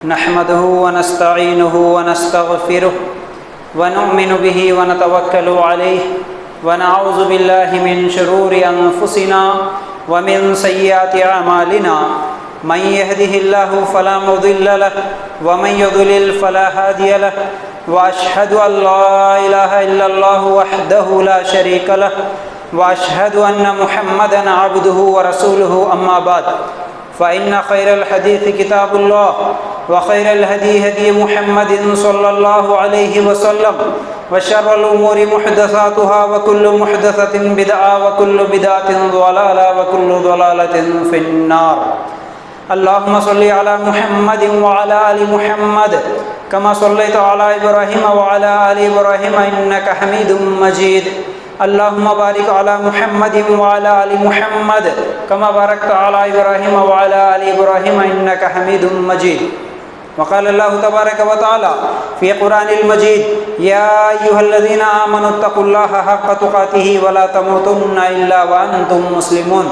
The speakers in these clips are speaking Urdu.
نحمده ونستعينه ونستغفره ونؤمن به ونتوكل عليه ونعوذ بالله من شرور أنفسنا ومن سيئات أعمالنا من يهده الله فلا مضل له ومن يضلل فلا هادي له وأشهد أن لا إله إلا الله وحده لا شريك له وأشهد أن محمدا عبده ورسوله أما بعد فإن خير الحديث كتاب الله وخير الهدي هدي محمد صلى الله عليه وسلم وشر الأمور محدثاتها وكل محدثة بدعة وكل بدعة ضلالة وكل ضلالة في النار. اللهم صل على محمد وعلى آل محمد كما صليت على إبراهيم وعلى آل إبراهيم إنك حميد مجيد. اللهم بارك على محمد وعلى آل محمد كما باركت على إبراهيم وعلى آل إبراهيم إنك حميد مجيد. وقال الله تبارك وتعالى في قرآن المجيد: يا أيها الذين آمنوا اتقوا الله حق تقاته ولا تموتن إلا وأنتم مسلمون.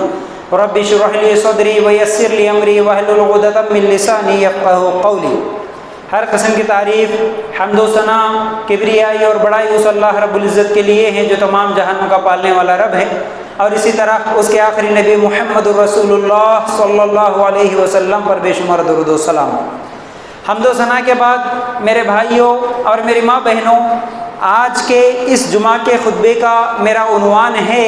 رب اشرح لي صدري ويسر لي أمري واحلل عقدة من لساني يفقهوا قولي. ہر قسم کی تعریف، حمد و ثنا، کبریائی اور بڑائی اس اللہ رب العزت کے لیے ہیں جو تمام جہانوں کا پالنے والا رب ہے، اور اسی طرح اس کے آخری نبی محمد الرسول اللہ صلی اللہ علیہ وسلم پر بے شمار درود و سلام. حمد و ثنا کے بعد میرے بھائیوں اور میری ماں بہنوں، آج کے اس جمعہ کے خطبے کا میرا عنوان ہے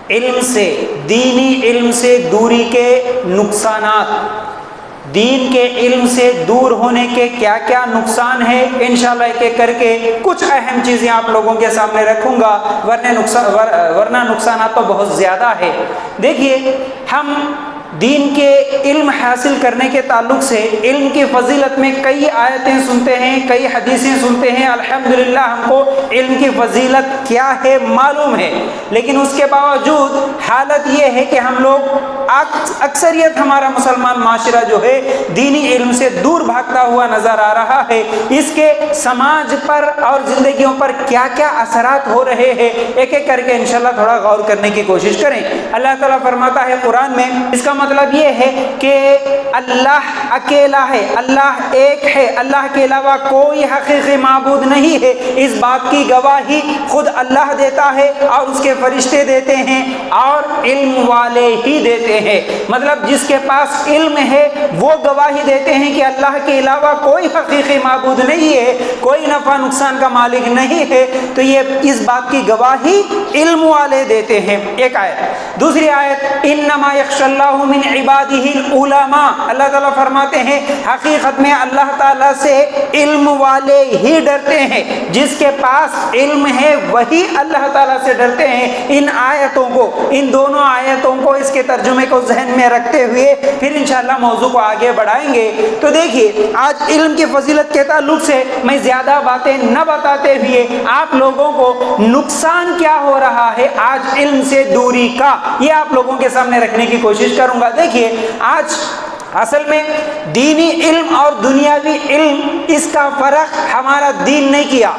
علم سے، دینی علم سے دوری کے نقصانات. دین کے علم سے دور ہونے کے کیا کیا نقصان ہیں، انشاءاللہ ایک ایک کر کے کچھ اہم چیزیں آپ لوگوں کے سامنے رکھوں گا، ورنہ نقصانات تو بہت زیادہ ہے. دیکھیے، ہم دین کے علم حاصل کرنے کے تعلق سے علم کی فضیلت میں کئی آیتیں سنتے ہیں، کئی حدیثیں سنتے ہیں. الحمدللہ ہم کو علم کی فضیلت کیا ہے معلوم ہے، لیکن اس کے باوجود حالت یہ ہے کہ ہم لوگ اکثریت ہمارا مسلمان معاشرہ جو ہے دینی علم سے دور بھاگتا ہوا نظر آ رہا ہے. اس کے سماج پر اور زندگیوں پر کیا کیا اثرات ہو رہے ہیں، ایک ایک کر کے انشاءاللہ تھوڑا غور کرنے کی کوشش کریں. اللہ تعالیٰ فرماتا ہے قرآن میں، اس کا مطلب یہ ہے کہ اللہ اکیلا ہے، اللہ ایک ہے، اللہ کے علاوہ کوئی حقیقی معبود نہیں ہے. اس بات کی گواہی خود اللہ دیتا ہے اور اس کے فرشتے دیتے ہیں اور علم والے ہی دیتے ہیں. مطلب جس کے پاس علم ہے وہ گواہی دیتے ہیں کہ اللہ کے علاوہ کوئی حقیقی معبود نہیں ہے، کوئی نفع نقصان کا مالک نہیں ہے. تو یہ اس بات کی گواہی علم والے دیتے ہیں. ایک آیت. دوسری آیت: انما یخشی اللہ من عبادہ العلماء. اللہ تعالیٰ فرماتے ہیں حقیقت میں اللہ تعالیٰ سے علم والے ہی ڈرتے ہیں. جس کے پاس علم ہے وہی اللہ تعالیٰ سے ڈرتے ہیں. ان آیتوں کو، ان دونوں آیتوں کو، اس کے ترجمے کو ذہن میں رکھتے ہوئے پھر انشاءاللہ موضوع کو آگے بڑھائیں گے. تو دیکھیے، آج علم کی فضیلت کے تعلق سے میں زیادہ باتیں نہ بتاتے ہوئے آپ لوگوں کو نقصان کیا ہو رہا ہے آج علم سے دوری کا، یہ آپ لوگوں کے سامنے رکھنے کی کوشش کروں گا. دیکھیے، آج اصل میں دینی علم اور دنیاوی علم، اس کا فرق ہمارا دین نہیں کیا.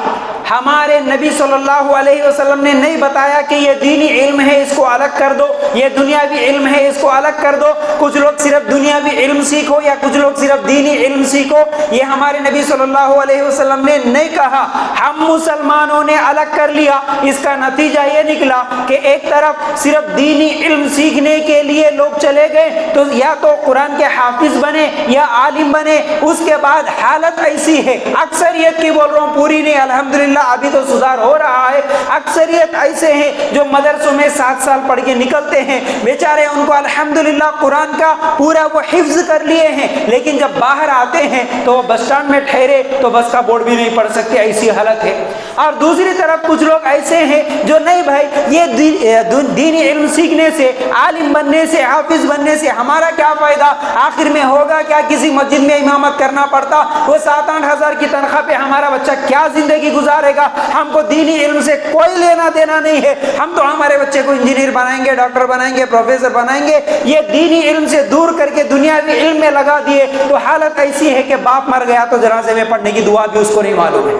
ہمارے نبی صلی اللہ علیہ وسلم نے نہیں بتایا کہ یہ دینی علم ہے اس کو الگ کر دو، یہ دنیاوی علم ہے اس کو الگ کر دو. کچھ لوگ صرف دنیاوی علم سیکھو یا کچھ لوگ صرف دینی علم سیکھو، یہ ہمارے نبی صلی اللہ علیہ وسلم نے نہیں کہا. ہم مسلمانوں نے الگ کر لیا. اس کا نتیجہ یہ نکلا کہ ایک طرف صرف دینی علم سیکھنے کے لیے لوگ چلے گئے تو یا تو قرآن کے حافظ بنے یا عالم بنے. اس کے بعد حالت ایسی ہے، اکثریت کی بول رہا ہوں، پوری نہیں، الحمدللہ ابھی تو سدھار ہو رہا ہے. اکثریت ایسے ہیں جو مدرسوں میں 7 سال پڑھ کے نکلتے ہیں، بیچارے ان کو الحمدللہ قرآن کا پورا وہ حفظ کر لیے ہیں، لیکن جب باہر آتے ہیں تو وہ بس اسٹینڈ میں ٹھہرے تو بس کا بورڈ بھی نہیں پڑھ سکتے، ایسی حالت ہے. اور دوسری طرف کچھ لوگ ایسے ہیں جو نہیں بھائی، یہ دینی علم سیکھنے سے، عالم بننے سے، حافظ بننے سے ہمارا کیا فائدہ؟ آخر میں ہوگا کیا؟ کسی مسجد میں امامت کرنا پڑتا، وہ 7-8 ہزار کی تنخواہ پہ ہمارا بچہ کیا زندگی گزارے گا؟ ہم کو دینی علم سے کوئی لینا دینا نہیں ہے. ہم تو ہمارے بچے کو انجینئر بنائیں گے، ڈاکٹر بنائیں گے، پروفیسر بنائیں گے. یہ دینی علم سے دور کر کے دنیاوی علم میں لگا دیے تو حالت ایسی ہے کہ باپ مر گیا تو جنازے میں پڑھنے کی دعا بھی اس کو نہیں معلوم ہے.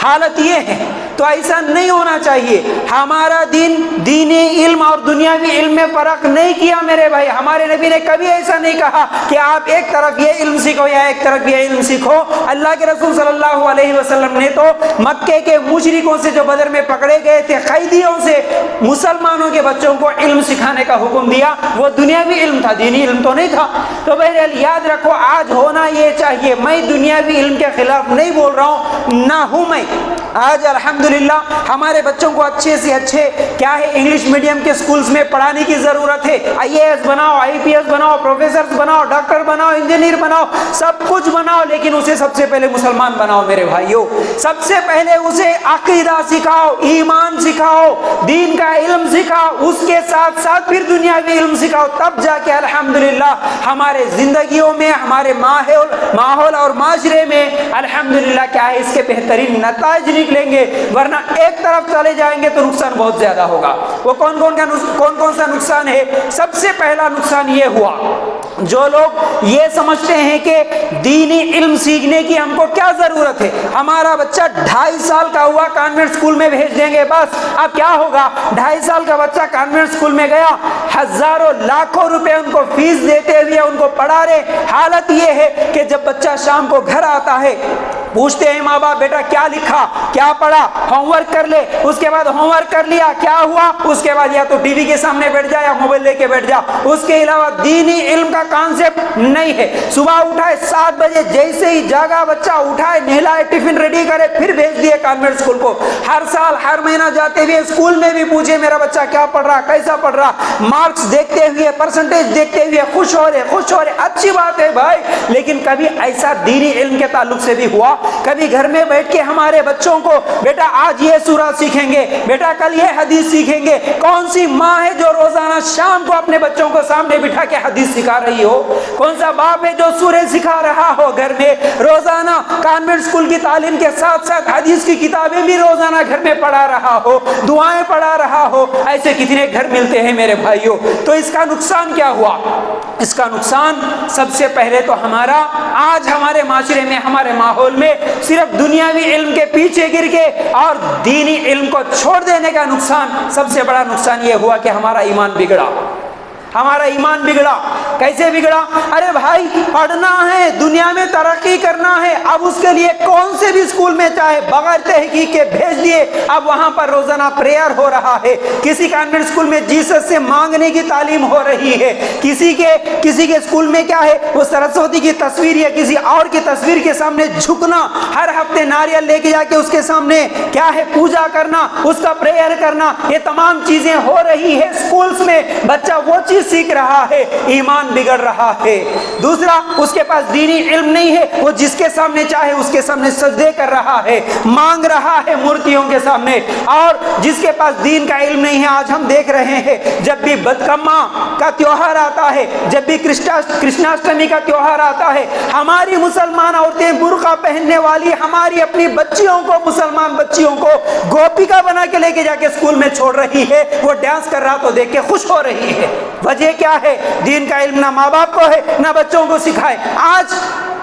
حالت یہ ہے. تو ایسا نہیں ہونا چاہیے. ہمارا دین دینی علم اور دنیاوی علم میں فرق نہیں کیا میرے بھائی. ہمارے نبی نے کبھی ایسا نہیں کہا کہ آپ ایک طرف یہ علم سیکھو یا ایک طرف یہ علم سیکھو. اللہ کے رسول صلی اللہ علیہ وسلم نے تو مکے کے مشرکوں سے جو بدر میں پکڑے گئے تھے قیدیوں سے مسلمانوں کے بچوں کو علم سکھانے کا حکم دیا. وہ دنیاوی علم تھا, دینی علم تو نہیں تھا. تو بہرحال یاد رکھو آج ہونا یہ چاہیے. میں دنیاوی علم کے خلاف نہیں بول رہا ہوں, نہ ہوں میں. آج الحمدللہ ہمارے بچوں کو اچھے سے اچھے کیا ہے انگلش میڈیم کے سکولز میں پڑھانے کی ضرورت ہے. IAS بناؤ, IPS بناؤ, پروفیسرز بناؤ, ڈاکٹر بناؤ, انجینئر بناؤ, سب کچھ بناؤ, لیکن اسے سب سے پہلے مسلمان بناؤ میرے بھائیوں. سب سے پہلے اسے عقیدہ سکھاؤ, ایمان سکھاؤ, دین کا علم سکھاؤ, اس کے ساتھ ساتھ پھر دنیاوی علم سکھاؤ. تب جا کے الحمدللہ ہمارے زندگیوں میں, ہمارے ماحول اور معاشرے میں الحمدللہ کیا ہے اس کے بہترین نتائج نکلیں گے. ورنہ ایک طرف چلے جائیں گے تو نقصان بہت زیادہ ہوگا. وہ کون سا نقصان ہے؟ سب سے پہلا نقصان یہ ہوا جو لوگ یہ سمجھتے ہیں کہ دینی علم سیکھنے کی ہم کو کیا ضرورت ہے. ہمارا بچہ 2.5 سال کا ہوا کانوینٹ اسکول میں بھیج دیں گے بس. اب کیا ہوگا؟ 2.5 سال کا بچہ کانوینٹ اسکول میں گیا, ہزاروں لاکھوں روپے ان کو فیس دیتے ہوئے ان کو پڑھا رہے. حالت یہ ہے کہ جب بچہ شام کو گھر آتا ہے پوچھتے ہیں ماں باپ بیٹا کیا لکھا, کیا پڑھا, ہوم ورک کر لے. اس کے بعد ہوم ورک کر لیا, کیا ہوا؟ اس کے بعد یا تو ٹی وی کے سامنے بیٹھ جا یا موبائل لے کے بیٹھ جا. اس کے علاوہ دینی علم کا کانسیپٹ نہیں ہے. صبح اٹھائے 7 بجے, جیسے ہی جاگا بچہ اٹھائے, نہلائے, ٹفن ریڈی کرے, پھر بھیج دیے کانوینٹ اسکول کو. ہر سال ہر مہینہ جاتے ہوئے اسکول میں بھی پوچھے میرا بچہ کیا پڑھ رہا, کیسا پڑھ رہا, مارکس دیکھتے ہوئے, پرسنٹیج دیکھتے ہوئے خوش ہو رہے. اچھی بات ہے بھائی, لیکن کبھی ایسا دینی علم کے تعلق سے بھی ہوا؟ کبھی گھر میں بیٹھ کے ہمارے بچوں کو بیٹا آج یہ سورہ سیکھیں گے, بیٹا کل یہ حدیث سیکھیں گے. کون سی ماں ہے جو روزانہ شام کو اپنے بچوں کو سامنے بٹھا کے حدیث سکھا رہی ہو؟ کون سا باپ ہے جو سورہ سکھا رہا ہو گھر میں؟ روزانہ کانوینٹ اسکول کی تعلیم کے ساتھ ساتھ حدیث کی کتابیں بھی روزانہ گھر میں پڑھا رہا ہو, دعائیں پڑھا رہا ہو. ایسے کتنے گھر ملتے ہیں میرے بھائیوں. تو اس کا نقصان کیا ہوا؟ اس کا نقصان سب سے پہلے تو ہمارا آج ہمارے معاشرے میں, ہمارے ماحول میں صرف دنیاوی علم کے پیچھے گر کے اور دینی علم کو چھوڑ دینے کا نقصان, سب سے بڑا نقصان یہ ہوا کہ ہمارا ایمان بگڑا. ہمارا ایمان بگڑا. کیسے بگڑا؟ ارے بھائی پڑھنا ہے, دنیا میں ترقی کرنا ہے, اب اس کے لیے کون سے بھی اسکول میں چاہے بغیر تحقیق کے بھیج دیے. اب وہاں پر روزانہ پریئر ہو رہا ہے. کسی کانوینٹ اسکول میں جیسس سے مانگنے کی تعلیم ہو رہی ہے. کسی کے اسکول میں کیا ہے, وہ سرسوتی کی تصویر یا کسی اور کی تصویر کے سامنے جھکنا, ہر ہفتے ناریل لے کے جا کے اس کے سامنے کیا ہے پوجا کرنا, اس کا پریئر کرنا. یہ تمام چیزیں ہو رہی ہے اسکولز میں. بچہ وہ چیز سیکھ رہا ہے, ایمان بگڑ رہا ہے. دوسرا, اس کے پاس دینی علم نہیں ہے, وہ جس کے سامنے چاہے اس کے سامنے سجدے کر رہا ہے, مانگ رہا ہے مورتیوں کے سامنے. اور جس کے پاس دین کا علم نہیں ہے, آج ہم دیکھ رہے ہیں جب بھی بدکما کا تیوہار آتا ہے, جب بھی کرشناشٹمی کا تیوہار آتا ہے, ہماری مسلمان عورتیں برقع پہننے والی ہماری اپنی بچیوں کو, مسلمان بچیوں کو گوپیکا بنا کے لے کے جا کے اسکول میں چھوڑ رہی ہے. وہ ڈانس کر رہا تو دیکھ کے خوش ہو رہی ہے. وجہ کیا ہے؟ دین کا علم نہ ماں باپ کو ہے, نہ بچوں کو سکھائے. آج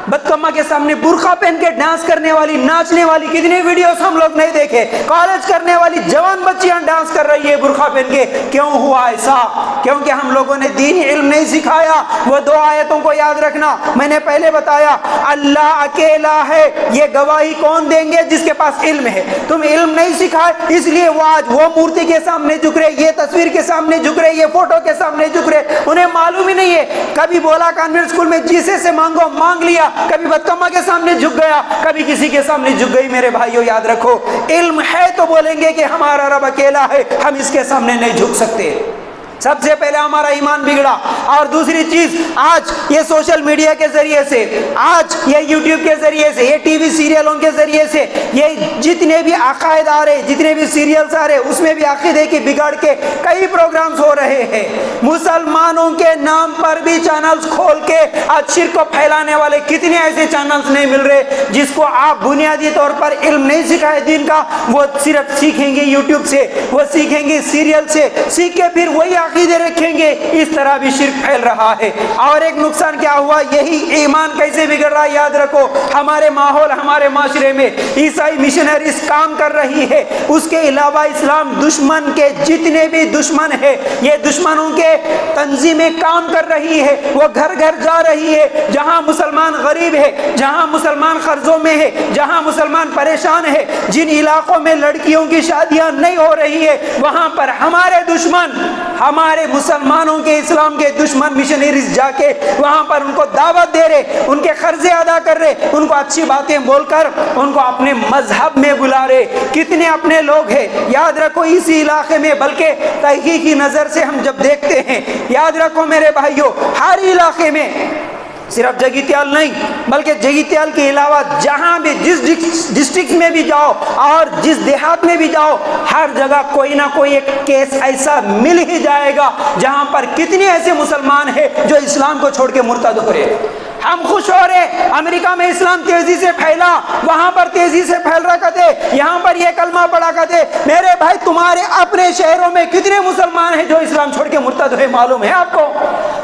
بدکما کے سامنے برقع پہن کے ڈانس کرنے والی, ناچنے والی کتنی ویڈیوز ہم لوگ نہیں دیکھے. کالج کرنے والی جوان بچیاں ڈانس کر رہی ہے برقع پہن کے. کیوں ہوا ایسا؟ کیونکہ ہم لوگوں نے دینی علم نہیں سکھایا. وہ 2 آیتوں کو یاد رکھنا, میں نے پہلے بتایا اللہ اکیلا ہے, یہ گواہی کون دیں گے؟ جس کے پاس علم ہے. تم علم نہیں سکھائے, اس لیے وہ آج وہ مورتی کے سامنے جھک رہے, یہ تصویر کے سامنے جھک رہے, یہ فوٹو کے سامنے جھک رہے. انہیں معلوم ہی نہیں ہے. کبھی بولا کانوینٹ اسکول میں جیسے سے مانگو, مانگ لیا. کبھی بدکما کے سامنے جھک گیا, کبھی کسی کے سامنے جھک گئی. میرے بھائیوں یاد رکھو, علم ہے تو بولیں گے کہ ہمارا رب اکیلا ہے, ہم اس کے سامنے نہیں جھک سکتے. سب سے پہلے ہمارا ایمان بگڑا. اور دوسری چیز, آج یہ سوشل میڈیا کے ذریعے سے, آج یہ یوٹیوب کے ذریعے سے, یہ ٹی وی سیریلوں کے ذریعے سے, یہ جتنے بھی عقائد آ رہے, جتنے بھی سیریلز آ رہے, اس میں بھی عقیدے کی بگاڑ کے کئی پروگرامز ہو رہے ہیں. مسلمانوں کے نام پر بھی چینلز کھول کے آج شرک کو پھیلانے والے کتنے ایسے چینلز نہیں مل رہے جس کو آپ بنیادی طور پر علم نہیں سکھائے دین کا. وہ صرف سیکھیں گے یوٹیوب سے, وہ سیکھیں گے سیریل سے, سیکھ کے پھر وہی عقیدے رکھیں گے اس طرح بھی شرک پھیل رہا ہے۔ اور ایک نقصان کیا ہوا، یہی ایمان کیسے بگڑ رہا ہے، یاد رکھو ہمارے ماحول ہمارے معاشرے میں عیسائی مشنریز کام کر رہی ہے، اس کے علاوہ اسلام دشمن کے جتنے بھی دشمن ہے، یہ دشمنوں کے تنظیمیں کام کر رہی ہے، وہ گھر گھر جا رہی ہے، جہاں مسلمان غریب ہے، جہاں مسلمان قرضوں میں ہے، جہاں مسلمان پریشان ہے، جن علاقوں میں لڑکیوں کی شادیاں نہیں ہو رہی ہے، وہاں پر ہمارے دشمن، ہمارے مسلمانوں کے اسلام کے دشمن مشنریز جا کے وہاں پر ان کو دعوت دے رہے، ان کے قرضے ادا کر رہے، ان کو اچھی باتیں بول کر ان کو اپنے مذہب میں بلا رہے۔ کتنے اپنے لوگ ہیں، یاد رکھو اسی علاقے میں، بلکہ تحقیقی نظر سے ہم جب دیکھتے ہیں، یاد رکھو میرے بھائیوں، ہر علاقے میں صرف جگیتیال نہیں بلکہ جگیتیال کے علاوہ جہاں بھی جس ڈسٹرکٹ میں بھی جاؤ اور جس دیہات میں بھی جاؤ، ہر جگہ کوئی نہ کوئی ایک کیس ایسا مل ہی جائے گا جہاں پر کتنے ایسے مسلمان ہیں جو اسلام کو چھوڑ کے مرتد ہو رہے۔ ہم خوش ہو رہے امریکہ میں اسلام تیزی سے پھیلا، وہاں پر تیزی سے پھیل رہا کرتے، یہاں پر یہ کلمہ پڑھا کرتے۔ میرے بھائی تمہارے اپنے شہروں میں کتنے مسلمان ہیں جو اسلام چھوڑ کے مرتد ہوئے، معلوم ہے آپ کو؟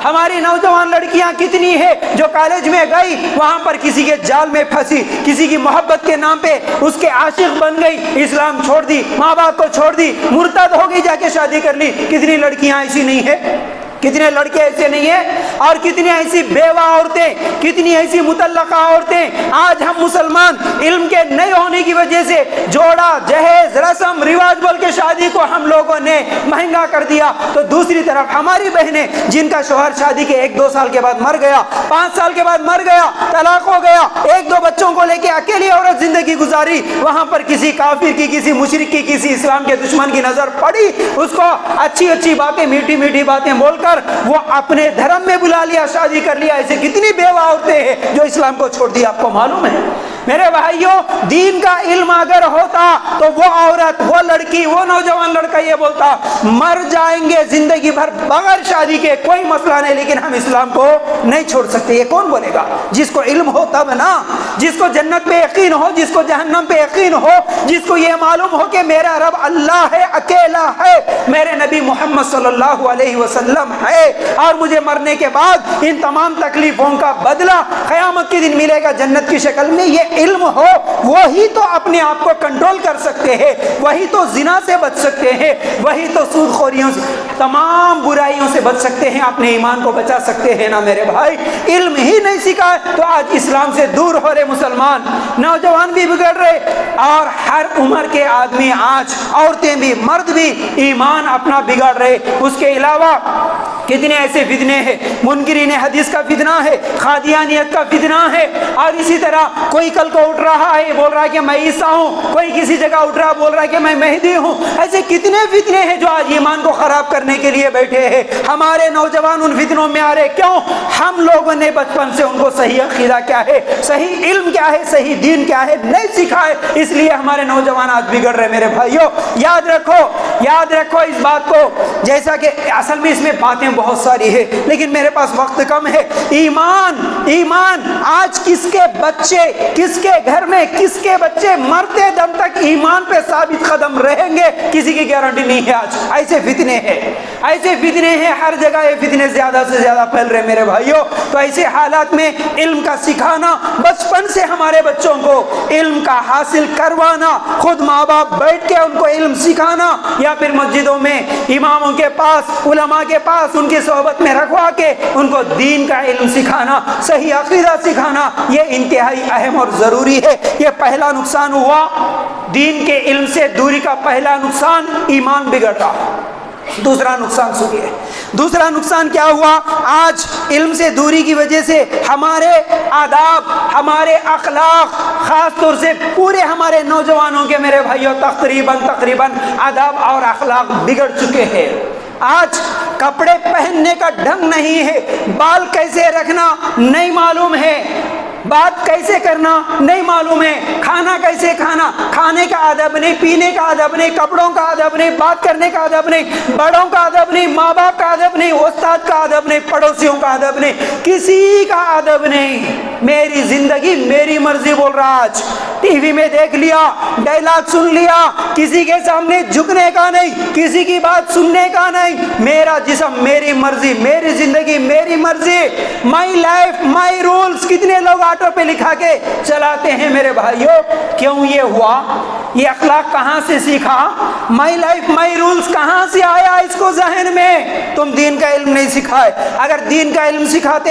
ہماری نوجوان لڑکیاں کتنی ہیں جو کالج میں گئی، وہاں پر کسی کے جال میں پھنسی، کسی کی محبت کے نام پہ اس کے عاشق بن گئی، اسلام چھوڑ دی، ماں باپ کو چھوڑ دی، مرتد ہو گئی، جا کے شادی کر لی۔ کتنی لڑکیاں ایسی نہیں ہیں، کتنے لڑکے ایسے نہیں ہیں، اور کتنی ایسی بیوہ عورتیں، کتنی ایسی مطلقہ عورتیں۔ آج ہم مسلمان علم کے نہیں ہونے کی وجہ سے جوڑا جہیز رسم رواج بول کے شادی کو ہم لوگوں نے مہنگا کر دیا، تو دوسری طرف ہماری بہنیں جن کا شوہر شادی کے 1-2 سال کے بعد مر گیا، 5 سال کے بعد مر گیا، طلاق ہو گیا، 1-2 بچوں کو لے کے اکیلی عورت زندگی گزاری، وہاں پر کسی کافر کی، کسی مشرک کی، کسی اسلام کے دشمن کی نظر پڑی، اس کو اچھی اچھی باتیں، میٹھی میٹھی باتیں بول کر وہ اپنے دھرم میں بلا لیا، شادی کر لیا۔ ایسے کتنی بیوہ عورتیں ہیں جو اسلام کو چھوڑ دیا، آپ کو معلوم ہے؟ میرے بھائیوں، دین کا علم اگر ہوتا تو وہ عورت، وہ لڑکی، وہ نوجوان لڑکا یہ بولتا مر جائیں گے زندگی بھر بغیر شادی کے، کوئی مسئلہ نہیں، لیکن ہم اسلام کو نہیں چھوڑ سکتے۔ یہ کون بولے گا؟ جس کو علم ہو تب نا، جس کو جنت پہ یقین ہو، جس کو جہنم پہ یقین ہو، جس کو یہ معلوم ہو کہ میرا رب اللہ ہے، اکیلا ہے، میرے نبی محمد صلی اللہ علیہ وسلم ہے، اور مجھے مرنے کے بعد ان تمام تکلیفوں کا بدلہ قیامت کے دن ملے گا جنت کی شکل میں، یہ علم ہو، وہی تو اپنے آپ کو کنٹرول کر سکتے ہیں، وہی تو زنا سے بچ سکتے ہیں، وہی تو سود خوریوں سے، تمام برائیوں سے بچ سکتے ہیں، اپنے ایمان کو بچا سکتے ہیں نا میرے بھائی۔ علم ہی نہیں سیکھا تو آج اسلام سے دور ہو رہے مسلمان، نوجوان بھی بگڑ رہے، اور ہر عمر کے آدمی آج، عورتیں بھی مرد بھی ایمان اپنا بگاڑ رہے۔ اس کے علاوہ کتنے ایسے فتنے ہیں، منکرین حدیث کا فتنہ ہے، قادیانیت کا فتنہ ہے، اور اسی طرح کوئی کل کو اٹھ رہا ہے بول رہا ہے کہ میں عیسیٰ ہوں، کوئی کسی جگہ اٹھ رہا بول رہا ہے کہ میں مہدی ہوں۔ ایسے کتنے فتنے ہیں جو آج ایمان کو خراب کرنے کے لیے بیٹھے ہیں۔ ہمارے نوجوان ان فتنوں میں آ رہے، کیوں؟ ہم لوگوں نے بچپن سے ان کو صحیح عقیدہ کیا ہے، صحیح علم کیا ہے، صحیح دین کیا ہے نہیں سکھائے، اس لیے ہمارے نوجوان آج بگڑ رہے۔ میرے بھائیوں، یاد رکھو اس بات کو، جیسا کہ اصل میں اس میں باتیں بہت ساری ہے لیکن میرے پاس وقت کم ہے۔ ایمان آج کس کے بچے، کس کے گھر میں کس کے بچے مرتے دم تک ایمان پہ ثابت قدم رہیں گے، کسی کی گارنٹی نہیں ہے۔ آج ایسے فتنے ہیں ہر جگہ، یہ فتنے زیادہ سے زیادہ پھیل رہے میرے بھائیوں۔ تو ایسے حالات میں علم کا سکھانا، بچپن سے ہمارے بچوں کو علم کا حاصل کروانا، خود ماں باپ بیٹھ کے ان کو علم سکھانا، یا پھر مسجدوں میں اماموں کے پاس، علماء کے پاس ان کی صحبت میں رکھوا کے ان کو دین کا علم سکھانا، صحیح عقیدہ سکھانا، یہ انتہائی اہم اور ضروری ہے۔ یہ پہلا نقصان ہوا، دین کے علم سے دوری کا پہلا نقصان، ایمان بگڑ رہا۔ دوسرا نقصان سنیے، دوسرا نقصان کیا ہوا؟ آج علم سے دوری کی وجہ سے ہمارے آداب، ہمارے اخلاق، خاص طور سے پورے ہمارے نوجوانوں کے میرے بھائیوں تقریباً آداب اور اخلاق بگڑ چکے ہیں۔ آج کپڑے پہننے کا ڈھنگ نہیں ہے، بال کیسے رکھنا نہیں معلوم ہے، بات کیسے کرنا نہیں معلوم ہے، کھانا کیسے کھانا، کھانے کا ادب نہیں، پینے کا ادب نہیں، کپڑوں کا ادب نہیں، بات کرنے کا ادب نہیں، بڑوں کا ادب نہیں، ماں باپ کا ادب نہیں، استاد کا ادب نہیں، پڑوسیوں کا ادب نہیں، کسی کا ادب نہیں۔ میری زندگی میری مرضی بول رہا. آج ٹی وی میں دیکھ لیا, ڈائلاگ سن لیا, کسی کے سامنے جھکنے کا نہیں, کسی کی بات سننے کا نہیں, میرا جسم میری مرضی, میری زندگی میری مرضی, مائی لائف مائی رولز. کتنے لوگ آٹو پہ لکھا کے چلاتے ہیں میرے بھائیوں. کیوں یہ ہوا؟ یہ اخلاق کہاں سے سیکھا؟ مائی لائف مائی رولز کہاں سے آیا اس کو ذہن میں؟ تم دین کا علم نہیں سکھائے. اگر دین کا علم سکھاتے,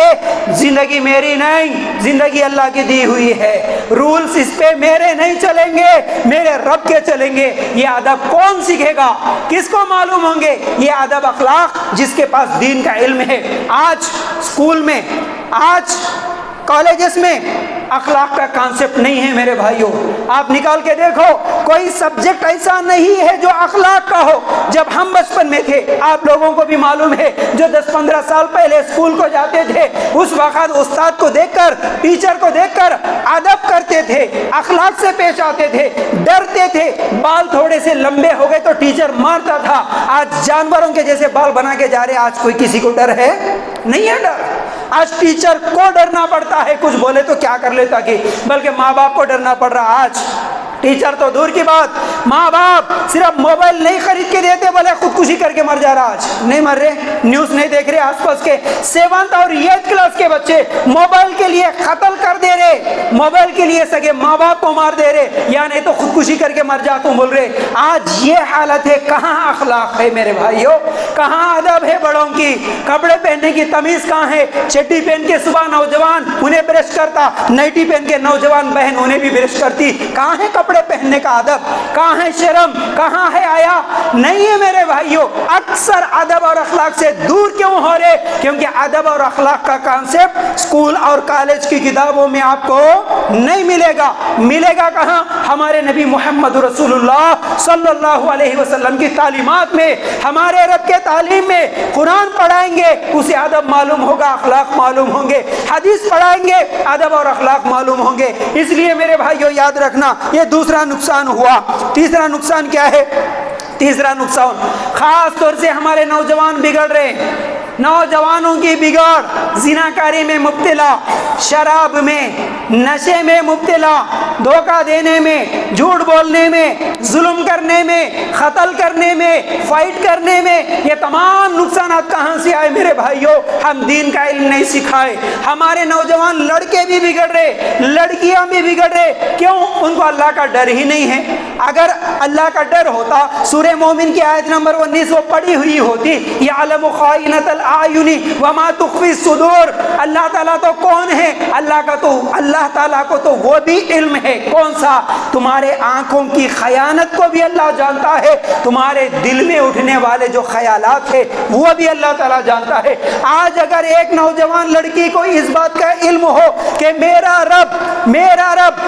زندگی میری نہیں, زندگی اللہ کی دی ہوئی ہے, رولز اس پہ میرے نہیں چلیں گے, میرے رب کے چلیں گے. یہ ادب کون سیکھے گا؟ کس کو معلوم ہوں گے یہ ادب اخلاق؟ جس کے پاس دین کا علم ہے. آج اسکول میں, آج کالجز میں اخلاق کا کانسیپٹ نہیں ہے میرے بھائیوں. آپ نکال کے دیکھو, کوئی سبجیکٹ ایسا نہیں ہے جو اخلاق کا ہو. جب ہم بچپن میں تھے, آپ لوگوں کو بھی معلوم ہے, جو 10-15 سال پہلے اسکول کو جاتے تھے, اس وقت استاد کو دیکھ کر, ٹیچر کو دیکھ کر ادب کرتے تھے, اخلاق سے پیش آتے تھے, ڈرتے تھے. بال تھوڑے سے لمبے ہو گئے تو ٹیچر مارتا تھا. آج جانوروں کے جیسے بال بنا کے جا رہے. آج کوئی کسی کو ڈر ہے؟ نہیں ہے ڈر. آج ٹیچر کو ڈرنا پڑتا ہے, کچھ بولے تو کیا کر لیتا کہ, بلکہ ماں باپ کو ڈرنا پڑ رہا. آج ٹیچر تو دور کی بات, ماں باپ صرف موبائل نہیں خرید کے دیتے, بولے خودکشی کر کے مر جا رہا. آج نہیں مر رہے, نیوز نہیں دیکھ رہے, آس پاس کے 7th اور 8th کلاس کے بچے موبائل کے لیے قتل کر دے رہے, موبائل کے لیے سگے ماں باپ کو مار دے رہے, یا نہیں تو خودکشی کر کے مر جا تم بول رہے. آج یہ حالت ہے. کہاں اخلاق ہے میرے بھائیوں؟ کہاں ادب ہے بڑوں کی؟ کپڑے پہننے کی تمیز کہاں ہے؟ چڈی پہن کے صبح نوجوان انہیں برش کرتا, نائٹی پہن کے نوجوان بہن انہیں بھی برش کرتی. کہاں ہے کپڑے پہننے کا ادب؟ کہاں ہے شرم؟ کہاں ہے حیا؟ نہیں ہے میرے بھائیوں. اکثر ادب اور اخلاق سے دور کیوں ہو رہے؟ کیونکہ ادب اور اخلاق کا کانسیپٹ اسکول اور کالج کی کتابوں میں آپ کو نہیں ملے گا. ملے گا کہاں؟ ہمارے نبی محمد رسول اللہ صلی اللہ علیہ وسلم کی تعلیمات میں, ہمارے رب کے تعلیم میں. قرآن پڑھائیں گے, اسے ادب معلوم ہوگا, اخلاق معلوم ہوں گے. حدیث پڑھائیں گے, ادب اور اخلاق معلوم ہوں گے. اس لیے میرے بھائیوں یاد رکھنا, یہ دوسرا نقصان ہوا. تیسرا نقصان کیا ہے؟ تیسرا نقصان خاص طور سے ہمارے نوجوان بگڑ رہے. نوجوانوں کی بگاڑ, زناکاری میں مبتلا, شراب میں, نشے میں مبتلا, دھوکہ دینے میں, جھوٹ بولنے میں, ظلم کرنے میں, قتل کرنے میں, فائٹ کرنے میں. یہ تمام نقصانات کہاں سے آئے میرے بھائیوں؟ ہم دین کا علم نہیں سکھائے. ہمارے نوجوان لڑکے بھی بگڑ رہے, لڑکیاں بھی بگڑ رہے. کیوں؟ ان کو اللہ کا ڈر ہی نہیں ہے. اگر اللہ کا ڈر ہوتا, سورہ مومن کی آیت نمبر 19 وہ پڑھی ہوئی ہوتی, یعلم خائنۃ الاعین وما تخفی الصدور. اللہ تعالیٰ تو کون ہے؟ اللہ تعالیٰ کو تو وہ بھی علم ہے. کون سا؟ تمہارے آنکھوں کی خیانت کو بھی اللہ جانتا ہے, تمہارے دل میں اٹھنے والے جو خیالات ہیں وہ بھی اللہ تعالیٰ جانتا ہے. آج اگر ایک نوجوان لڑکی کو اس بات کا علم ہو کہ میرا رب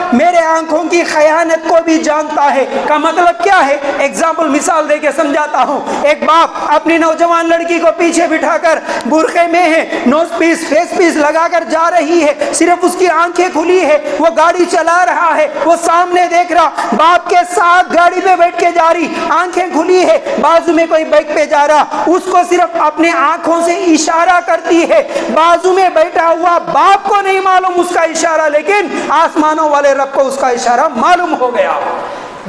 میرے آنکھوں کی خیانت کو بھی جانتا ہے, کا مطلب کیا ہے؟ ایگزامپل, مثال دے کے سمجھاتا ہوں. ایک باپ اپنی نوجوان لڑکی کو پیچھے بٹھا کر برقعے میں ہے, نوز پیس فیس پیس لگا کر جا رہی ہے, صرف اس کی آنکھیں کھلی ہے, وہ گاڑی چلا رہا ہے, وہ سامنے دیکھ رہا, باپ کے ساتھ گاڑی پہ بیٹھ کے جا رہی, آنکھیں کھلی ہے, بازو میں کوئی بائک پہ جا رہا, اس کو صرف اپنے آنکھوں سے اشارہ کرتی ہے. بازو میں بیٹھا ہوا باپ کو نہیں معلوم اس کا اشارہ, لیکن آسمانوں والے رب کو اس کا اشارہ معلوم ہو گیا.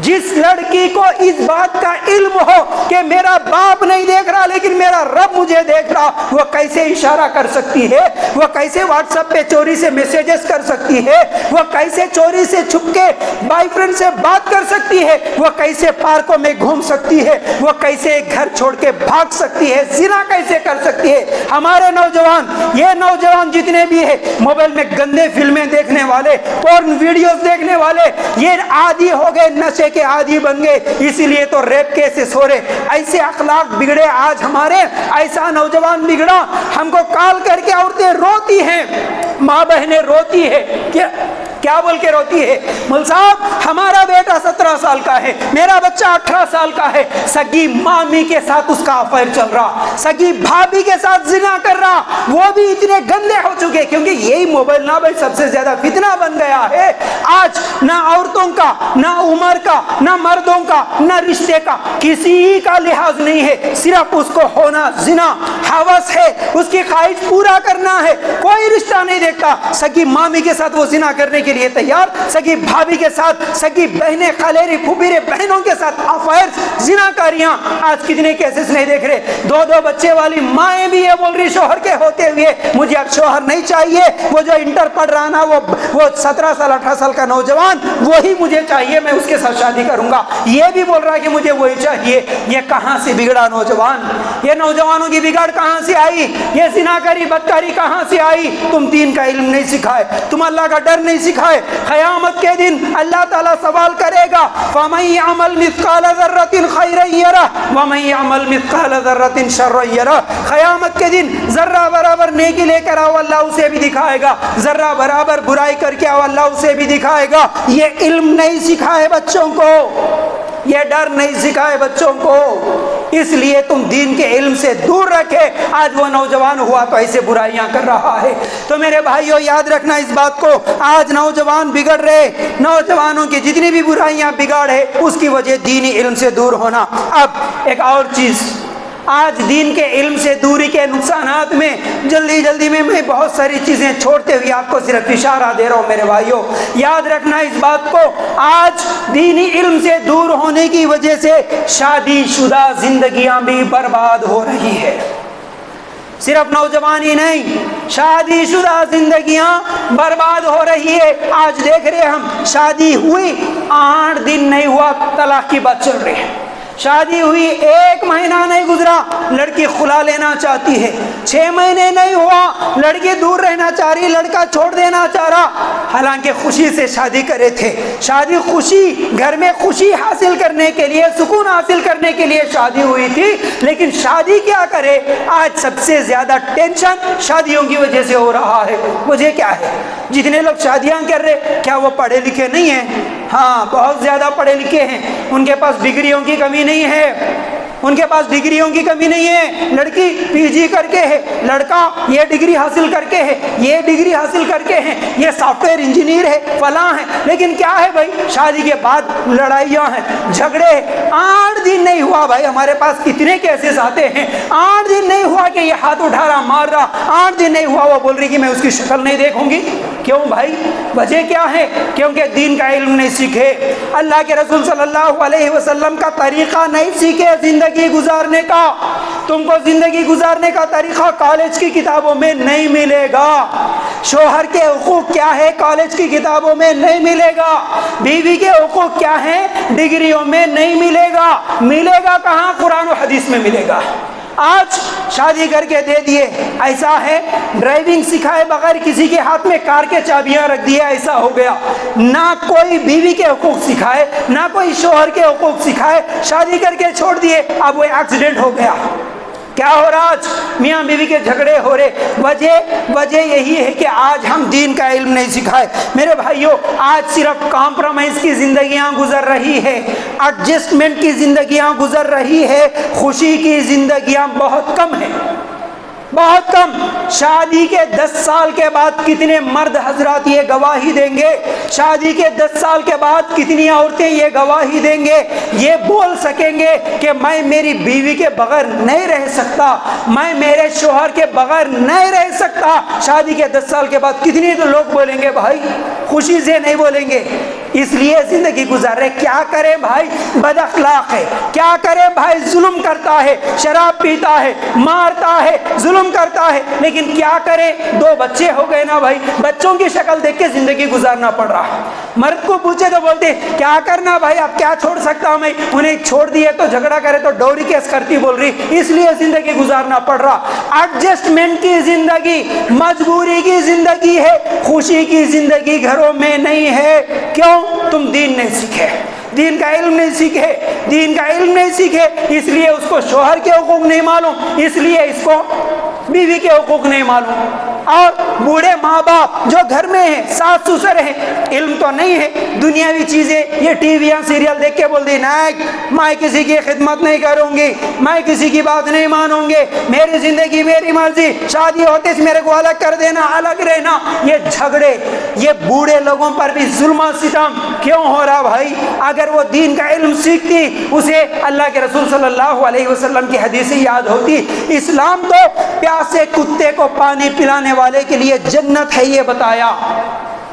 جس لڑکی کو اس بات کا علم ہو کہ میرا باپ نہیں دیکھ رہا لیکن میرا رب مجھے دیکھ رہا, وہ کیسے اشارہ کر سکتی ہے؟ وہ کیسے واٹس ایپ پہ چوری سے میسیجز کر سکتی ہے؟ وہ کیسے چوری سے چھپ کے بھائی فرینڈ سے بات کر سکتی ہے؟ وہ کیسے پارکوں میں گھوم سکتی ہے؟ وہ کیسے گھر چھوڑ کے بھاگ سکتی ہے؟ زنا کیسے کر سکتی ہے؟ ہمارے نوجوان, یہ نوجوان جتنے بھی ہیں, موبائل میں گندے فلمیں دیکھنے والے, پورن ویڈیوز دیکھنے والے, یہ عادی ہو گئے, نشے کے عادی بن گئے. اسی لیے تو ریپ کیسز ہو رہے, ایسے اخلاق بگڑے آج ہمارے, ایسا نوجوان بگڑا. ہم کو کال کر کے عورتیں روتی ہیں, ماں بہنیں روتی ہے کیا بول کے روتی ہے؟ مول صاحب ہمارا بیٹا 17 سال کا ہے، میرا بچہ 18 سال کا ہے، سگی مامی کے ساتھ اس کا افیئر چل رہا، سگی بھابھی کے ساتھ زنا کر رہا، وہ بھی اتنے گندے ہو چکے کیونکہ یہی موبائل نہ بھائی سب سے زیادہ فتنہ بن گیا ہے۔ آج نہ عورتوں کا، نہ عمر کا، نہ مردوں کا، نہ رشتے کا، کسی کا لحاظ نہیں ہے، صرف اس کو ہونا زنا ہوس ہے، اس کی خواہش پورا کرنا ہے، کوئی رشتہ نہیں دیکھتا۔ سگی مامی کے ساتھ وہ زنا کرنے کے لیے تیار، سگی بھابھی کے ساتھ، سگی بہنیں، خلیری پھوپھیرے بہنوں کے ساتھ افائر، زنا کاریاں۔ آج کتنے کیسز نہیں دیکھ رہے، دو بچے والی مائیں بھی یہ بول رہی شوہر کے ہوتے ہوئے مجھے اب شوہر نہیں چاہیے، وہ جو انٹر پڑھ رہا نا وہ 17 سال 18 سال کا نوجوان وہی مجھے چاہیے، میں اس کے ساتھ شادی کروں گا۔ یہ بھی بول رہا ہے کہ مجھے وہی چاہیے۔ یہ کہاں سے بگڑا نوجوان؟ یہ نوجوانوں کی بگاڑ کہاں سے آئی؟ یہ زناکاری بدکاری کہاں سے آئی؟ تم دین کا علم نہیں سکھائے، تم اللہ کا ڈر نہیں سکھائے۔ قیامت کے دن اللہ تعالیٰ سوال کرے گا فَمَن يَعْمَلْ مِثْقَالَ ذَرَّةٍ خَيْرًا يَرَهُ وَمَن يَعْمَلْ مِثْقَالَ ذَرَّةٍ شَرًّا يَرَهُ۔ قیامت کے دن ذرہ برابر نیکی لے کر آؤ، اللہ اسے بھی دکھائے گا، ذرہ برابر برائی کر کے آؤ، اللہ اسے بھی دکھائے گا۔ یہ علم نہیں سکھائے بچوں کو، یہ ڈر نہیں سکھائے بچوں کو، اس لیے تم دین کے علم سے دور رکھے۔ آج وہ نوجوان ہوا تو ایسے برائیاں کر رہا ہے۔ تو میرے بھائیوں یاد رکھنا اس بات کو، آج نوجوان بگڑ رہے، نوجوانوں کی جتنی بھی برائیاں بگاڑ ہے اس کی وجہ دینی علم سے دور ہونا۔ اب ایک اور چیز، آج دین کے علم سے دوری کے نقصانات میں جلدی میں بہت ساری چیزیں چھوڑتے ہوئے آپ کو صرف اشارہ دے رہا ہوں میرے بھائیوں، یاد رکھنا اس بات کو۔ آج دینی علم سے دور ہونے کی وجہ سے شادی شدہ زندگیاں بھی برباد ہو رہی ہے۔ صرف نوجوانی نہیں، شادی شدہ زندگیاں برباد ہو رہی ہے۔ آج دیکھ رہے ہم، شادی ہوئی 8 دن نہیں ہوا طلاق کی بات چل رہی ہے، شادی ہوئی 1 مہینہ نہیں گزرا لڑکی خلا لینا چاہتی ہے، 6 مہینے نہیں ہوا لڑکی دور رہنا چاہ رہی، لڑکا چھوڑ دینا چاہ رہا، حالانکہ خوشی سے شادی کرے تھے۔ شادی خوشی، گھر میں خوشی حاصل کرنے کے لیے، سکون حاصل کرنے کے لیے شادی ہوئی تھی، لیکن شادی کیا کرے؟ آج سب سے زیادہ ٹینشن شادیوں کی وجہ سے ہو رہا ہے۔ وجہ کیا ہے؟ جتنے لوگ شادیاں کر رہے کیا وہ پڑھے لکھے نہیں ہیں؟ ہاں بہت زیادہ پڑھے لکھے ہیں، ان کے پاس ڈگریوں کی کمی نہیں ہے، ان کے پاس ڈگریوں کی کمی نہیں ہے۔ لڑکی پی جی کر کے ہے، لڑکا یہ ڈگری حاصل کر کے ہے، یہ ڈگری حاصل کر کے ہیں، یہ سافٹ ویئر انجینئر ہے، فلاں ہے، لیکن کیا ہے بھائی؟ شادی کے بعد لڑائیاں ہیں، جھگڑے ہیں۔ 8 دن نہیں ہوا بھائی، ہمارے پاس کتنے کیسز آتے ہیں، 8 دن نہیں ہوا کہ یہ ہاتھ اٹھا رہا مار رہا، 8 دن نہیں ہوا وہ بول رہی کہ میں اس کی شکل نہیں دیکھوں گی۔ کیوں بھائی؟ وجہ کیا ہے؟ کیونکہ دین کا علم نہیں سیکھے، اللہ کے رسول صلی اللہ علیہ وسلم کا طریقہ نہیں سیکھے زندگی گزارنے کا۔ تم کو زندگی گزارنے کا طریقہ کالج کی کتابوں میں نہیں ملے گا، شوہر کے حقوق کیا ہے کالج کی کتابوں میں نہیں ملے گا، بیوی کے حقوق کیا ہے ڈگریوں میں نہیں ملے گا۔ ملے گا کہاں؟ قرآن و حدیث میں ملے گا۔ آج شادی کر کے دے دیے، ایسا ہے ڈرائیونگ سکھائے بغیر کسی کے ہاتھ میں کار کے چابیاں رکھ دیے، ایسا ہو گیا۔ نہ کوئی بیوی کے حقوق سکھائے، نہ کوئی شوہر کے حقوق سکھائے، شادی کر کے چھوڑ دیے، اب وہ ایکسیڈنٹ ہو گیا۔ کیا ہو رہا؟ آج میاں بیوی کے جھگڑے ہو رہے، وجہ یہی ہے کہ آج ہم دین کا علم نہیں سکھائے۔ میرے بھائیوں آج صرف کمپرومائز کی زندگیاں گزر رہی ہے، ایڈجسٹمنٹ کی زندگیاں گزر رہی ہے، خوشی کی زندگیاں بہت کم ہیں، بہت کم۔ شادی کے 10 سال کے بعد کتنے مرد حضرات یہ گواہی دیں گے، شادی کے 10 سال کے بعد کتنی عورتیں یہ گواہی دیں گے، یہ بول سکیں گے کہ میں میری بیوی کے بغیر نہیں رہ سکتا، میں میرے شوہر کے بغیر نہیں رہ سکتا۔ شادی کے 10 سال کے بعد کتنے تو لوگ بولیں گے بھائی، خوشی سے نہیں بولیں گے، اس لیے زندگی گزار رہے۔ کیا کرے بھائی؟ بد اخلاق ہے، کیا کرے بھائی؟ ظلم کرتا ہے، شراب پیتا ہے، مارتا ہے، ظلم کرتا ہے، لیکن کیا کرے؟ 2 بچے ہو گئے نا بھائی، بچوں کی شکل دیکھ کے زندگی گزارنا پڑ رہا ہے۔ مرد کو پوچھے تو بولتے کیا کرنا بھائی، اب کیا چھوڑ سکتا ہوں میں، انہیں چھوڑ دیے تو جھگڑا کرے تو ڈوری کیس کرتی بول رہی، اس لیے زندگی گزارنا پڑ رہا۔ ایڈجسٹمنٹ کی زندگی، مجبوری کی زندگی ہے، خوشی کی زندگی گھروں میں نہیں ہے۔ کیوں؟ تم دین نہیں سیکھے، دین کا علم نہیں سیکھے، دین کا علم نہیں سیکھے، اس لیے اس کو شوہر کے حقوق نہیں معلوم، اس لیے اس کو بیوی کے حقوق نہیں معلوم۔ اور بوڑھے ماں باپ جو گھر میں ہیں، ساس سسر ہیں، علم تو نہیں ہے، دنیاوی چیزیں یہ ٹی وی یا سیریل دیکھ کے بول دی نہیں میں کسی کی خدمت نہیں کروں گی، میں کسی کی بات نہیں مانوں گے، میری زندگی میری مرضی، شادی ہوتے سے میرے کو الگ کر دینا، الگ رہنا، یہ جھگڑے، یہ بوڑھے لوگوں پر بھی ظلم و ستم کیوں ہو رہا بھائی؟ اگر وہ دین کا علم سیکھتی، اسے اللہ کے رسول صلی اللہ علیہ وسلم کی حدیثیں یاد ہوتی۔ اسلام تو پیاسے کتے کو پانی پلانے والے کے لیے جنت ہے یہ بتایا،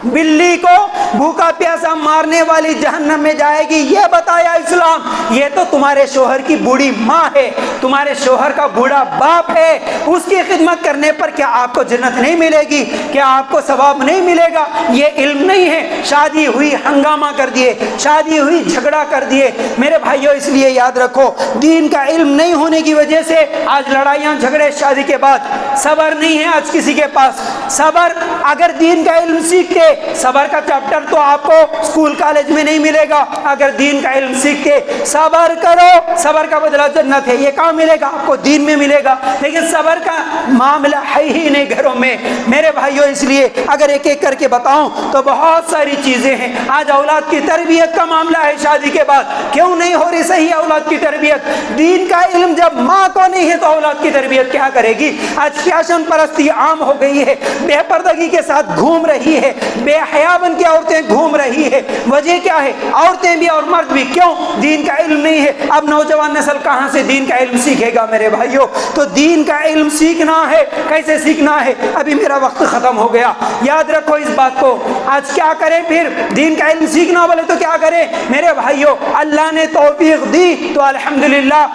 بلی کو بھوکا پیاسا مارنے والی جہنم میں جائے گی یہ بتایا اسلام۔ یہ تو تمہارے شوہر کی بوڑھی ماں ہے، تمہارے شوہر کا بوڑھا باپ ہے، اس کی خدمت کرنے پر کیا آپ کو جنت نہیں ملے گی؟ کیا آپ کو ثواب نہیں ملے گا؟ یہ علم نہیں ہے، شادی ہوئی ہنگامہ کر دیے، شادی ہوئی جھگڑا کر دیے۔ میرے بھائیوں اس لیے یاد رکھو، دین کا علم نہیں ہونے کی وجہ سے آج لڑائیاں جھگڑے شادی کے بعد، صبر نہیں ہے آج کسی کے پاس۔ صبر اگر دین کا علم سیکھتے، صبر کا چیپٹر تو آپ کو اسکول کالج میں نہیں ملے گا، اگر دین کا علم سیکھتے صبر کرو، صبر کا بدلہ جنت ہے، یہ کہاں ملے گا آپ کو؟ دین میں ملے گا، لیکن صبر کا معاملہ ہے ہی نہیں گھروں میں۔ میرے بھائیوں اس لیے اگر ایک ایک کر کے بتاؤں تو بہت ساری چیزیں ہیں۔ آج اولاد کی تربیت کا معاملہ ہے، شادی کے بعد کیوں نہیں ہو رہی صحیح اولاد کی تربیت؟ دین کا علم جب ماں کو نہیں ہے تو اولاد کی تربیت کیا کرے گی؟ آج فیشن پرستی عام ہو گئی ہے، بے پردگی کے ساتھ گھوم رہی ہے، بے حیا بن کے عورتیں گھوم رہی ہے۔ وجہ کیا ہے؟ عورتیں بھی اور مرد بھی، کیوں؟ دین کا علم نہیں ہے۔ اب نوجوان نسل کہاں سے دین کا علم سیکھے گا میرے بھائیوں؟ تو دین کا علم سیکھنا ہے، کیسے سیکھنا ہے؟ ابھی میرا وقت ختم ہو گیا، یاد رکھو اس بات کو۔ آج کیا کریں پھر؟ دین کا علم سیکھنا بولے تو کیا کریں میرے بھائیوں؟ اللہ نے توفیق دی تو الحمدللہ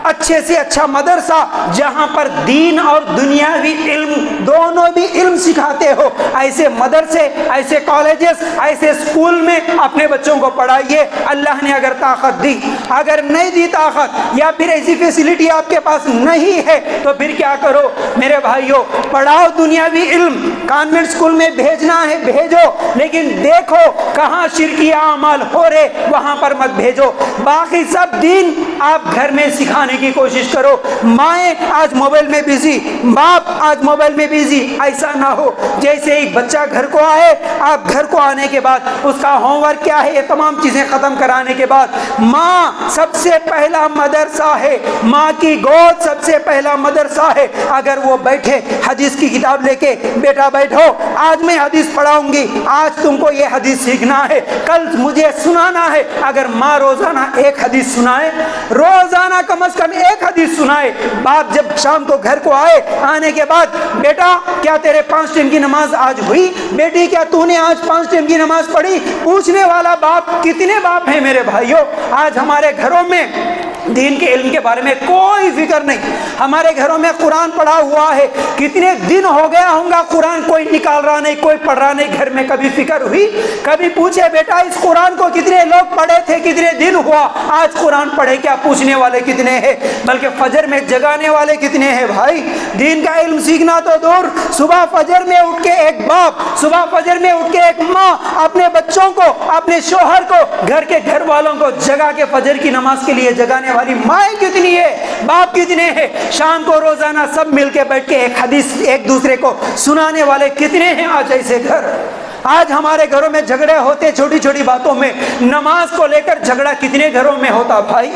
اچھے سے اچھا مدرسہ جہاں پر دین اور دنیاوی علم دونوں بھی علم سکھاتے ہو، ایسے مدرسے، ایسے کالجز، ایسے اسکول میں اپنے بچوں کو پڑھائیے۔ اللہ نے اگر طاقت دی، اگر نہیں دی طاقت یا پھر ایسی فیسلٹی آپ کے پاس نہیں ہے تو پھر کیا کرو میرے بھائیوں؟ پڑھاؤ دنیاوی علم، کانوینٹ اسکول میں بھیجنا ہے بھیجو، لیکن دیکھو کہاں شرکی اعمال ہو رہے وہاں پر مت بھیجو۔ باقی سب دین آپ گھر میں سکھانے کی کوشش کرو۔ مائیں آج موبائل میں بزی، باپ آج موبائل میں بزی، ایسا نہ ہو جیسے ایک بچہ گھر کو آئے، آپ گھر کو آنے کے بعد اس کا ہوم ورک کیا ہے یہ تمام چیزیں ختم کرانے کے بعد ماں سب سے پہلا مدرسہ ہے، ماں کی گود سب سے پہلا مدرسہ ہے۔ اگر وہ بیٹھے حدیث کی کتاب لے کے، بیٹا بیٹھو آج میں حدیث پڑھاؤں گی، آج تم کو یہ حدیث سیکھنا ہے، کل مجھے سنانا ہے۔ اگر ماں روزانہ ایک حدیث سنائے، روزانہ کم از کم ایک حدیث سنائے، باپ جب شام کو گھر کو آئے، آنے کے بعد بیٹا کیا تیرے 5 ٹائم کی نماز آج ہوئی؟ بیٹی کیا تو نے آج 5 ٹائم کی نماز پڑھی؟ پوچھنے والا باپ کتنے باپ ہیں میرے بھائیوں؟ آج ہمارے گھروں میں دین کے علم کے بارے میں کوئی فکر نہیں۔ ہمارے گھروں میں قرآن پڑھا ہوا ہے، کتنے دن ہو گیا ہوں گا قرآن کوئی نکال رہا نہیں، کوئی پڑھ رہا نہیں۔ گھر میں کبھی فکر ہوئی؟ کبھی پوچھے بیٹا اس قرآن کو کتنے لوگ پڑھے تھے، کتنے دن ہوا آج قرآن پڑھے؟ کیا پوچھنے والے کتنے ہیں؟ بلکہ فجر میں جگانے والے کتنے ہیں بھائی؟ دین کا علم سیکھنا تو دور، صبح فجر میں اٹھ کے ایک باپ، صبح فجر میں اٹھ کے ایک ماں اپنے بچوں کو، اپنے شوہر کو، گھر کے گھر والوں کو جگا کے فجر کی نماز کے لیے جگانے والی مائیں کتنی ہے، باپ کتنے ہیں؟ شام کو روزانہ سب مل کے بیٹھ کے ایک حدیث ایک دوسرے کو سنانے والے کتنے ہیں آج ایسے گھر؟ آج ہمارے گھروں میں جھگڑے ہوتے چھوٹی چھوٹی باتوں میں، نماز کو لے کر جھگڑا کتنے گھروں میں ہوتا بھائی؟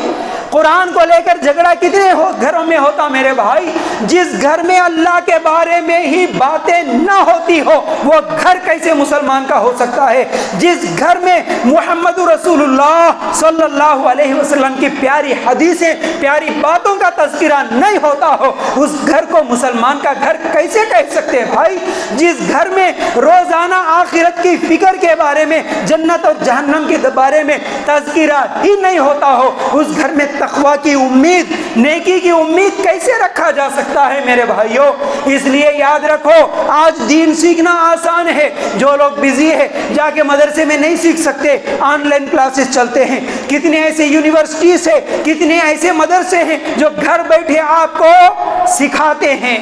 قرآن کو لے کر جھگڑا کتنے گھروں میں ہوتا میرے بھائی؟ جس گھر میں اللہ کے بارے میں ہی باتیں نہ ہوتی ہو وہ گھر کیسے مسلمان کا ہو سکتا ہے؟ جس گھر میں محمد رسول اللہ صلی اللہ علیہ وسلم کی پیاری حدیثیں، پیاری باتوں کا تذکرہ نہیں ہوتا ہو اس گھر کو مسلمان کا گھر کیسے کہہ سکتے بھائی؟ جس گھر میں روزانہ آخرت کی فکر کے بارے میں، جنت اور جہنم کے بارے میں تذکرہ ہی نہیں ہوتا ہو اس گھر میں تقویٰ کی امید، نیکی کی امید کیسے رکھا جا سکتا ہے میرے بھائیوں؟ اس لیے یاد رکھو آج دین سیکھنا آسان ہے۔ جو لوگ بزی ہے جا کے مدرسے میں نہیں سیکھ سکتے، آن لائن کلاسز چلتے ہیں۔ کتنے ایسے یونیورسٹیز ہیں، کتنے ایسے مدرسے ہیں جو گھر بیٹھے آپ کو سکھاتے ہیں،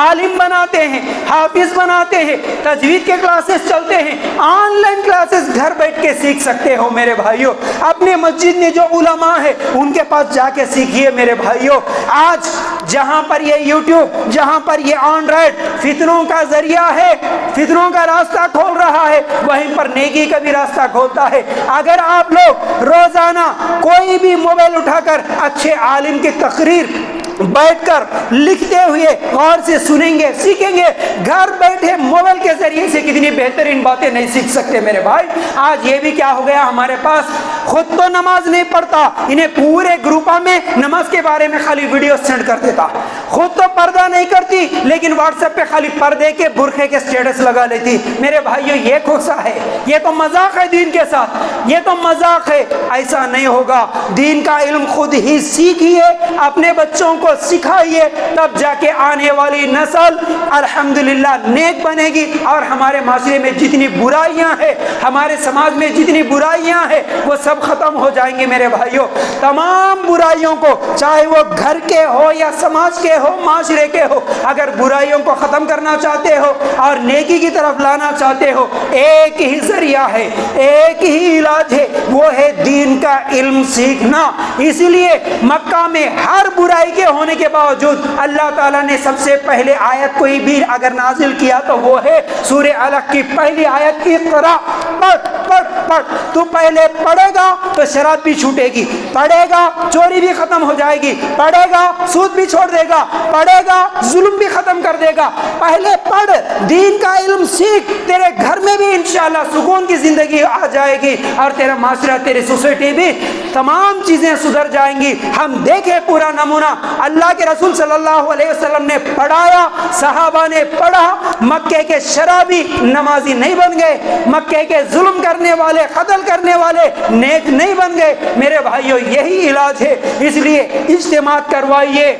عالم بناتے ہیں، حافظ بناتے ہیں، تجوید کے کلاسز چلتے ہیں، آن لائن کلاسز گھر بیٹھ کے سیکھ سکتے ہو میرے بھائیوں، اپنے مسجد میں جو علماء ہیں ان کے پاس جا کے سیکھیے میرے بھائیوں۔ آج جہاں پر یہ یوٹیوب، جہاں پر یہ اینڈرائڈ فتنوں کا ذریعہ ہے، فتنوں کا راستہ کھول رہا ہے، وہیں پر نیکی کا بھی راستہ کھولتا ہے۔ اگر آپ لوگ روزانہ کوئی بھی موبائل اٹھا کر اچھے عالم کی تقریر بیٹھ کر لکھتے ہوئے غور سے سنیں گے، سیکھیں گے، گھر بیٹھے موبائل کے ذریعے سے کتنی بہترین باتیں نہیں سیکھ سکتے میرے بھائی۔ آج یہ بھی کیا ہو گیا ہمارے پاس، خود تو نماز نہیں پڑھتا، انہیں پورے گروپوں میں نماز کے بارے میں خالی ویڈیو سینڈ کر دیتا، خود تو پردہ نہیں کرتی لیکن واٹس ایپ پہ خالی پردے کے برقعے کے سٹیٹس لگا لیتی۔ میرے بھائیو یہ کھوسا ہے، یہ تو مذاق ہے دین کے ساتھ، یہ تو مذاق ہے، ایسا نہیں ہوگا۔ دین کا علم خود ہی سیکھیے، اپنے بچوں کو سکھائیے، تب جا کے آنے والی نسل الحمدللہ نیک بنے گی، اور ہمارے معاشرے میں جتنی برائیاں ہیں، ہمارے سماج میں جتنی برائیاں ہیں وہ سب ختم ہو جائیں گے میرے بھائیوں۔ تمام برائیوں کو، چاہے وہ گھر کے ہو یا سماج کے ہو، معاشرے کے ہو، اگر برائیوں کو ختم کرنا چاہتے ہو اور نیکی کی طرف لانا چاہتے ہو، ایک ہی ذریعہ ہے، ایک ہی علاج ہے، وہ ہے دین کا علم سیکھنا۔ اسی لیے مکہ میں ہر برائی کے ہونے کے باوجود اللہ تعالیٰ نے سب سے پہلے آیت کوئی بھی اگر نازل کیا تو وہ ہے سورہ علق کی پہلی آیت، اقرا، پڑھ پڑھ پڑھ۔ تو پہلے پڑھے گا تو شراب بھی چھوٹے گی، پڑھے گا چوری بھی ختم ہو جائے گی، پڑھے گا سود بھی چھوڑ دے گا، پڑھے گا ظلم بھی ختم کر دے گا۔ پہلے پڑھ، دین کا علم سیکھ، تیرے گھر میں بھی انشاءاللہ سکون کی زندگی آ جائے گی، اور تیرا معاشرہ، تیری سوسائٹی بھی، تمام چیزیں سدھر جائیں گی۔ ہم دیکھیں پورا نمونہ، اللہ کے رسول صلی اللہ علیہ وسلم نے پڑھایا، صحابہ نے پڑھا، مکے کے شرابی نمازی نہیں بن گئے، مکے کے ظلم کرنے والے، قتل کرنے والے نیک نہیں بن گئے۔ میرے بھائیو یہی علاج ہے، اس لیے اجتماع کروائیے۔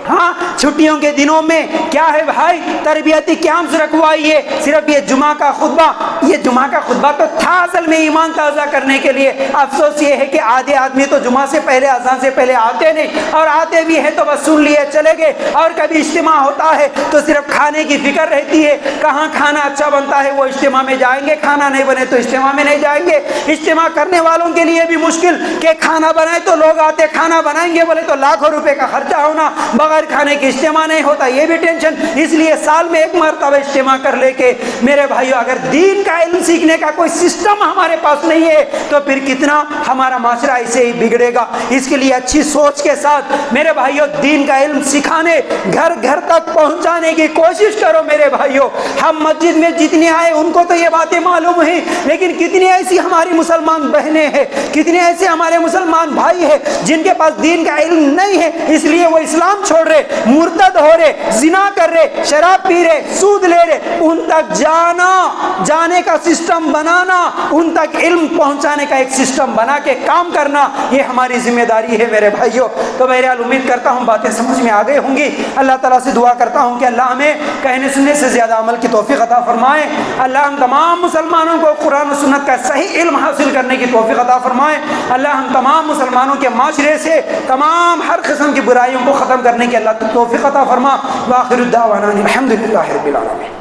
ہاں چھٹیوں کے دنوں میں کیا ہے بھائی، تربیتی کیمپس رکھوائیے۔ صرف یہ جمعہ کا خطبہ تو تھا اصل میں ایمان تازہ کرنے کے لیے۔ افسوس یہ ہے کہ آدھے آدمی تو جمعہ سے پہلے، اذان سے پہلے آتے نہیں، اور آتے بھی ہیں تو بس سن لیے چلے گئے، اور کبھی اجتماع ہوتا ہے تو صرف کھانے کی فکر رہتی ہے، کہاں کھانا اچھا بنتا ہے وہ اجتماع میں جائیں گے، کھانا نہیں بنے تو اجتماع میں نہیں جائیں گے۔ اجتماع کرنے والوں کے لیے بھی مشکل کہ کھانا بنائے تو لوگ آتے، کھانا بنائیں گے بولے تو لاکھوں روپے کا خرچہ ہونا، بغیر کھانے کے اجتماع نہیں ہوتا، یہ بھی ٹینشن۔ اس لیے سال میں ایک مرتبہ اجتماع کر لے کے میرے بھائیو، اگر دین کا علم سیکھنے کا کوئی سسٹم ہمارے پاس نہیں ہے تو پھر کتنا ہمارا معاشرہ ایسے ہی بگڑے گا۔ اس کے لیے اچھی سوچ کے ساتھ میرے بھائیو دین کا علم سکھانے، گھر گھر تک پہنچانے کی کوشش کرو میرے بھائیو۔ ہم مسجد میں جتنے آئے ان کو تو یہ باتیں معلوم ہیں، لیکن کتنی ایسی ہماری مسلمان بہنیں ہیں، کتنے ایسے ہمارے مسلمان بھائی ہیں جن کے پاس دین کا علم نہیں ہے، اس لیے وہ اسلام چھوڑ رہے، مرتد ہو رہے، زنا کر رہے، شراب پی رہے، سود لے رہے۔ ان تک جانے کا سسٹم بنانا، ان تک علم پہنچانے کا ایک سسٹم بنا کے کام کرنا، یہ ہماری ذمہ داری ہے میرے بھائیوں۔ تو بہرحال امید کرتا ہوں باتیں سمجھ میں آ گئی ہوں گی۔ اللہ تعالیٰ سے دعا کرتا ہوں کہ اللہ ہمیں کہنے سننے سے زیادہ عمل کی توفیق عطا فرمائے۔ اللہ ہم تمام مسلمانوں کو قرآن و سنت کا صحیح علم حاصل کرنے کی توفیق عطا فرمائے۔ اللہ ہم تمام مسلمانوں کے معاشرے سے تمام ہر قسم کی برائیوں کو ختم کرنے کی اللہ توفیق عطا فرما۔ وآخر الدعوانا الحمدللہ رب العالمین۔